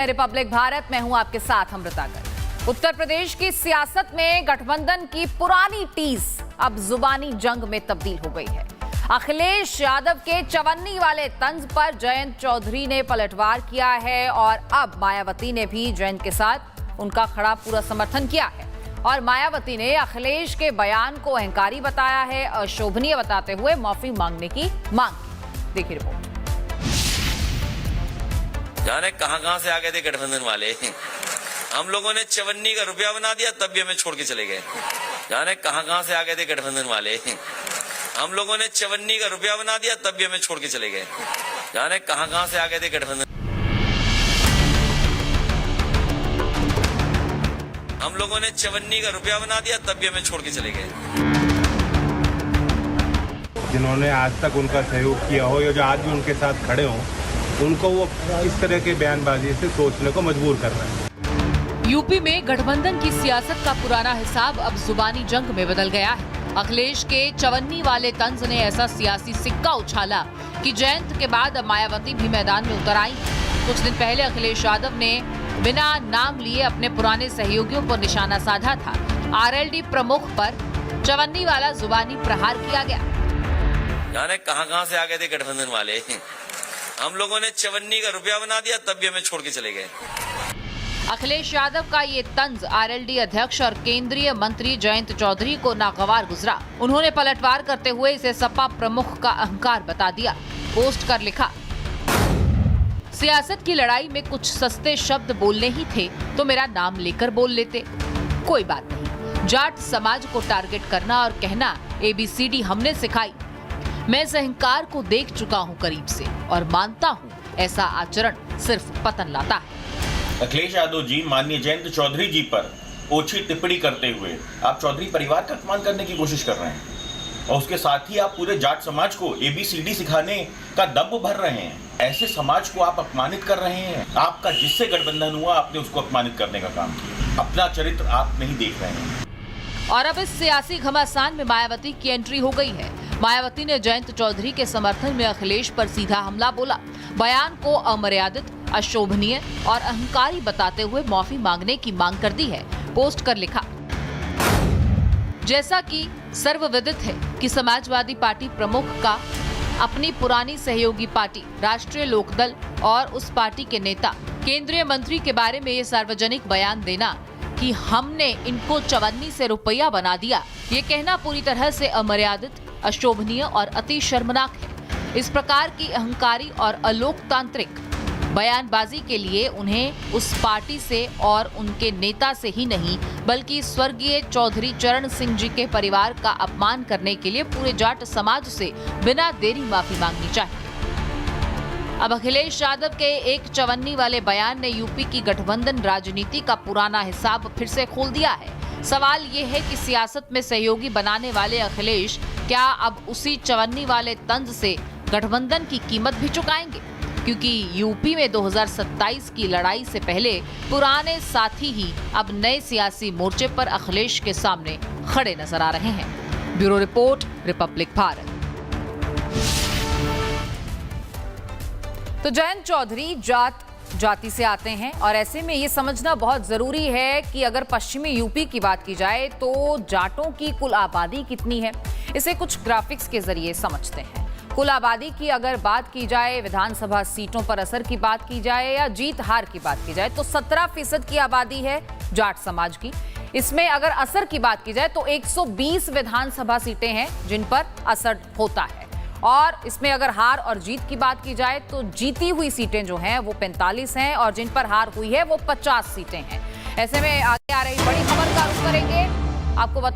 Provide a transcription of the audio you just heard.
Republic Bharat में हूं आपके साथ अमृता गर्ग। उत्तर प्रदेश की सियासत में गठबंधन की पुरानी टीज अब जुबानी जंग में तब्दील हो गई है। अखिलेश यादव के चवन्नी वाले तंज पर जयंत चौधरी ने पलटवार किया है और अब मायावती ने भी जयंत के साथ उनका खड़ा पूरा समर्थन किया है और मायावती ने अखिलेश के बयान को अहंकारी बताया है, अशोभनीय बताते हुए माफी मांगने की मांग की। देखिए रिपोर्ट। जाने कहां से आ गए थे गठबंधन वाले। हम लोगों ने चवन्नी का रुपया बना दिया तब भी हमें छोड़ के चले गए। जाने कहां से आ गए थे गठबंधन वाले। हम लोगों ने चवन्नी का रुपया बना दिया तब भी हमें छोड़ के चले गए। जाने कहां से आ गए थे गठबंधन। हम लोगों ने चवन्नी का रुपया बना दिया तब भी हमें छोड़ के चले गए। जिन्होंने आज तक उनका सहयोग किया हो या जो आज भी उनके साथ खड़े हों, उनको वो इस तरह के बयानबाजी से सोचने को मजबूर कर रहे हैं। यूपी में गठबंधन की सियासत का पुराना हिसाब अब जुबानी जंग में बदल गया है। अखिलेश के चवन्नी वाले तंज ने ऐसा सियासी सिक्का उछाला कि जयंत के बाद अब मायावती भी मैदान में उतर आई। कुछ दिन पहले अखिलेश यादव ने बिना नाम लिए अपने पुराने सहयोगियों पर निशाना साधा था। आरएलडी प्रमुख पर चवन्नी वाला जुबानी प्रहार किया गया। जाने कहां से आ गए थे गठबंधन वाले। हम लोगों ने चवन्नी का रुपया बना दिया तब भी हमें छोड़ के चले गए। अखिलेश यादव का ये तंज आरएलडी अध्यक्ष और केंद्रीय मंत्री जयंत चौधरी को नागवार गुजरा। उन्होंने पलटवार करते हुए इसे सपा प्रमुख का अहंकार बता दिया। पोस्ट कर लिखा, सियासत की लड़ाई में कुछ सस्ते शब्द बोलने ही थे तो मेरा नाम लेकर बोल लेते। कोई बात नहीं, जाट समाज को टारगेट करना और कहना ABCD हमने सिखाई। मैं इस अहंकार को देख चुका हूं करीब से और मानता हूं ऐसा आचरण सिर्फ पतन लाता है। अखिलेश यादव जी माननीय जयंत चौधरी जी पर ओछी टिप्पणी करते हुए आप चौधरी परिवार का अपमान करने की कोशिश कर रहे हैं और उसके साथ ही आप पूरे जाट समाज को ABCD सिखाने का दम्भ भर रहे हैं। ऐसे समाज को आप अपमानित कर रहे हैं। आपका जिससे गठबंधन हुआ आपने उसको अपमानित करने का काम किया। अपना चरित्र आप नहीं देख रहे हैं। और अब इस सियासी घमासान में मायावती की एंट्री हो गई है। मायावती ने जयंत चौधरी के समर्थन में अखिलेश पर सीधा हमला बोला। बयान को अमर्यादित, अशोभनीय और अहंकारी बताते हुए माफी मांगने की मांग कर दी है। पोस्ट कर लिखा, जैसा कि सर्वविदित है कि समाजवादी पार्टी प्रमुख का अपनी पुरानी सहयोगी पार्टी राष्ट्रीय लोकदल और उस पार्टी के नेता केंद्रीय मंत्री के बारे में ये सार्वजनिक बयान देना कि हमने इनको चवन्नी से रुपया बना दिया, ये कहना पूरी तरह से अमर्यादित, अशोभनीय और अति शर्मनाक है। इस प्रकार की अहंकारी और अलोकतांत्रिक बयानबाजी के लिए उन्हें उस पार्टी से और उनके नेता से ही नहीं बल्कि स्वर्गीय चौधरी चरण सिंह जी के परिवार का अपमान करने के लिए पूरे जाट समाज से बिना देरी माफी मांगनी चाहिए। अब अखिलेश यादव के एक चवन्नी वाले बयान ने यूपी की गठबंधन राजनीति का पुराना हिसाब फिर से खोल दिया है। सवाल ये है कि सियासत में सहयोगी बनाने वाले अखिलेश क्या अब उसी चवन्नी वाले तंज से गठबंधन की कीमत भी चुकाएंगे, क्योंकि यूपी में 2027 की लड़ाई से पहले पुराने साथी ही अब नए सियासी मोर्चे पर अखिलेश के सामने खड़े नजर आ रहे हैं। Bureau report, Republic Bharat. तो जयंत चौधरी जाति से आते हैं और ऐसे में ये समझना बहुत जरूरी है कि अगर पश्चिमी यूपी की बात की जाए तो जाटों की कुल आबादी कितनी है, इसे कुछ ग्राफिक्स के जरिए समझते हैं। कुल आबादी की अगर बात की जाए, विधानसभा सीटों पर असर की बात की जाए या जीत हार की बात की जाए तो 17% की आबादी है जाट समाज की। इसमें अगर असर की बात की जाए तो 120 विधानसभा सीटें हैं जिन पर असर होता है और इसमें अगर हार और जीत की बात की जाए तो जीती हुई सीटें जो हैं वो 45 हैं और जिन पर हार हुई है वो 50 सीटें हैं। ऐसे में आगे आ रही बड़ी खबर का रुख करेंगे। आपको बता